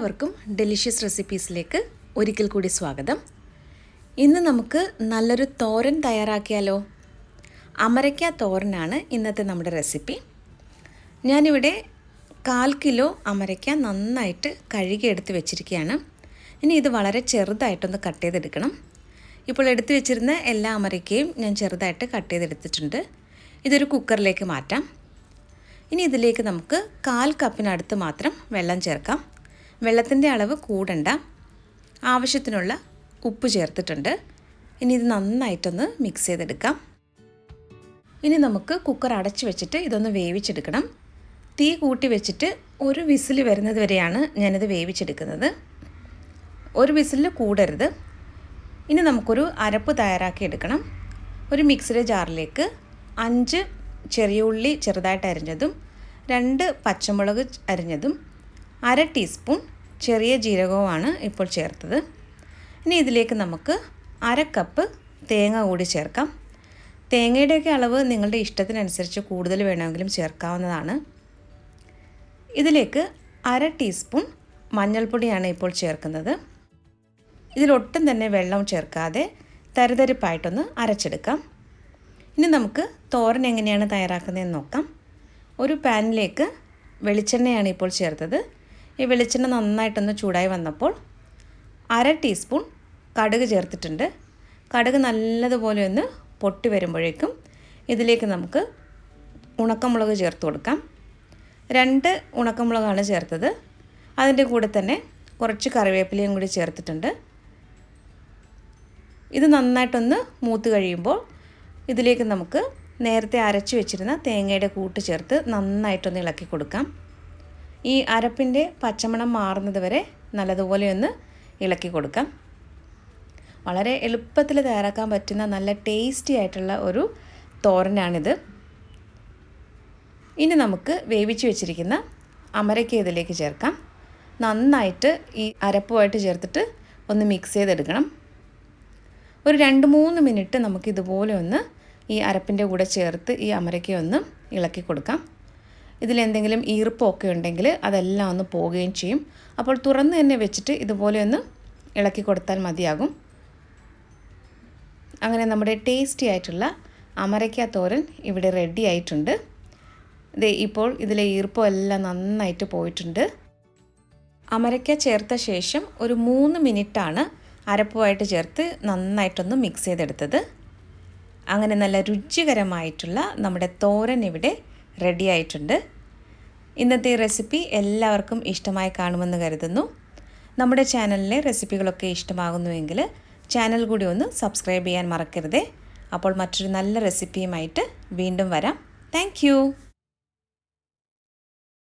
എല്ലാവർക്കും ഡെലിഷ്യസ് റെസിപ്പീസിലേക്ക് ഒരിക്കൽ കൂടി സ്വാഗതം. ഇന്ന് നമുക്ക് നല്ലൊരു തോരൻ തയ്യാറാക്കിയാലോ? അമരക്ക തോരനാണ് ഇന്നത്തെ നമ്മുടെ റെസിപ്പി. ഞാനിവിടെ 1/4 കിലോ അമരക്ക നന്നായിട്ട് കഴുകി എടുത്ത് വെച്ചിരിക്കുകയാണ്. ഇനി ഇത് വളരെ ചെറുതായിട്ടൊന്ന് കട്ട് ചെയ്തെടുക്കണം. ഇപ്പോൾ എടുത്തു വെച്ചിരുന്ന എല്ലാ അമരക്കയും ഞാൻ ചെറുതായിട്ട് കട്ട് ചെയ്തെടുത്തിട്ടുണ്ട്. ഇതൊരു കുക്കറിലേക്ക് മാറ്റാം. ഇനി ഇതിലേക്ക് നമുക്ക് 1/4 കപ്പിനടുത്ത് മാത്രം വെള്ളം ചേർക്കാം. വെള്ളത്തിൻ്റെ അളവ് കൂടണ്ട. ആവശ്യത്തിനുള്ള ഉപ്പ് ചേർത്തിട്ടുണ്ട്. ഇനി ഇത് നന്നായിട്ടൊന്ന് മിക്സ് ചെയ്തെടുക്കാം. ഇനി നമുക്ക് കുക്കർ അടച്ച് വെച്ചിട്ട് ഇതൊന്ന് വേവിച്ചെടുക്കണം. തീ കൂട്ടി വെച്ചിട്ട് ഒരു വിസിൽ വരുന്നത് വരെയാണ് ഞാനിത് വേവിച്ചെടുക്കുന്നത്. ഒരു വിസിലിൽ കൂടരുത്. ഇനി നമുക്കൊരു അരപ്പ് തയ്യാറാക്കി എടുക്കണം. ഒരു മിക്സിയുടെ ജാറിലേക്ക് 5 ചെറിയ ഉള്ളി ചെറുതായിട്ട് അരിഞ്ഞതും 2 പച്ചമുളക് അരിഞ്ഞതും 1/2 ടീസ്പൂൺ ചെറിയ ജീരകവുമാണ് ഇപ്പോൾ ചേർത്തത്. ഇനി ഇതിലേക്ക് നമുക്ക് 1/2 കപ്പ് തേങ്ങ കൂടി ചേർക്കാം. തേങ്ങയുടെയൊക്കെ അളവ് നിങ്ങളുടെ ഇഷ്ടത്തിനനുസരിച്ച് കൂടുതൽ വേണമെങ്കിലും ചേർക്കാവുന്നതാണ്. ഇതിലേക്ക് 1/2 ടീസ്പൂൺ മഞ്ഞൾപ്പൊടിയാണ് ഇപ്പോൾ ചേർക്കുന്നത്. ഇതിലൊട്ടും തന്നെ വെള്ളം ചേർക്കാതെ തരിതരിപ്പായിട്ടൊന്ന് അരച്ചെടുക്കാം. ഇനി നമുക്ക് തോരൻ എങ്ങനെയാണ് തയ്യാറാക്കുന്നതെന്ന് നോക്കാം. ഒരു പാനിലേക്ക് വെളിച്ചെണ്ണയാണ് ഇപ്പോൾ ചേർത്തത്. ഈ വെളിച്ചെണ്ണ നന്നായിട്ടൊന്ന് ചൂടായി വന്നപ്പോൾ 1/2 ടീസ്പൂൺ കടുക് ചേർത്തിട്ടുണ്ട്. കടുക് നല്ലതുപോലെ ഒന്ന് പൊട്ടി വരുമ്പോഴേക്കും ഇതിലേക്ക് നമുക്ക് ഉണക്കമുളക് ചേർത്ത് കൊടുക്കാം. 2 ഉണക്കമുളകാണ് ചേർത്തത്. അതിൻ്റെ കൂടെ തന്നെ കുറച്ച് കറിവേപ്പിലയും കൂടി ചേർത്തിട്ടുണ്ട്. ഇത് നന്നായിട്ടൊന്ന് മൂത്ത് കഴിയുമ്പോൾ ഇതിലേക്ക് നമുക്ക് നേരത്തെ അരച്ച് വെച്ചിരുന്ന തേങ്ങയുടെ കൂട്ട് ചേർത്ത് നന്നായിട്ടൊന്ന് ഇളക്കി കൊടുക്കാം. ഈ അരപ്പിൻ്റെ പച്ചമണം മാറുന്നത് വരെ നല്ലതുപോലെ ഒന്ന് ഇളക്കി കൊടുക്കാം. വളരെ എളുപ്പത്തിൽ തയ്യാറാക്കാൻ പറ്റുന്ന നല്ല ടേസ്റ്റി ആയിട്ടുള്ള ഒരു തോരനാണിത്. ഇനി നമുക്ക് വേവിച്ച് വെച്ചിരിക്കുന്ന അമരക്ക ഇതിലേക്ക് ചേർക്കാം. നന്നായിട്ട് ഈ അരപ്പുമായിട്ട് ചേർത്തിട്ട് ഒന്ന് മിക്സ് ചെയ്തെടുക്കണം. ഒരു 2-3 മിനിറ്റ് നമുക്ക് ഇതുപോലെ ഒന്ന് ഈ അരപ്പിൻ്റെ കൂടെ ചേർത്ത് ഈ അമരക്ക ഒന്ന് ഇളക്കി കൊടുക്കാം. ഇതിലെന്തെങ്കിലും ഈർപ്പമൊക്കെ ഉണ്ടെങ്കിൽ അതെല്ലാം ഒന്ന് പോവുകയും ചെയ്യും. അപ്പോൾ തുറന്ന് തന്നെ വെച്ചിട്ട് ഇതുപോലെ ഒന്ന് ഇളക്കി കൊടുത്താൽ മതിയാകും. അങ്ങനെ നമ്മുടെ ടേസ്റ്റി ആയിട്ടുള്ള അമരക്ക തോരൻ ഇവിടെ റെഡി ആയിട്ടുണ്ട്. ഇപ്പോൾ ഇതിലെ ഈർപ്പം എല്ലാം നന്നായിട്ട് പോയിട്ടുണ്ട്. അമരക്ക ചേർത്ത ശേഷം ഒരു 3 മിനിറ്റാണ് അരപ്പുമായിട്ട് ചേർത്ത് നന്നായിട്ടൊന്ന് മിക്സ് ചെയ്തെടുത്തത്. അങ്ങനെ നല്ല രുചികരമായിട്ടുള്ള നമ്മുടെ തോരൻ ഇവിടെ റെഡി ആയിട്ടുണ്ട്. ഇന്നത്തെ റെസിപ്പി എല്ലാവർക്കും ഇഷ്ടമായി കാണുമെന്ന് കരുതുന്നു. നമ്മുടെ ചാനലിലെ റെസിപ്പികളൊക്കെ ഇഷ്ടമാകുന്നുവെങ്കിൽ ചാനൽ കൂടി ഒന്ന് സബ്സ്ക്രൈബ് ചെയ്യാൻ മറക്കരുതേ. അപ്പോൾ മറ്റൊരു നല്ല റെസിപ്പിയുമായിട്ട് വീണ്ടും വരാം. താങ്ക്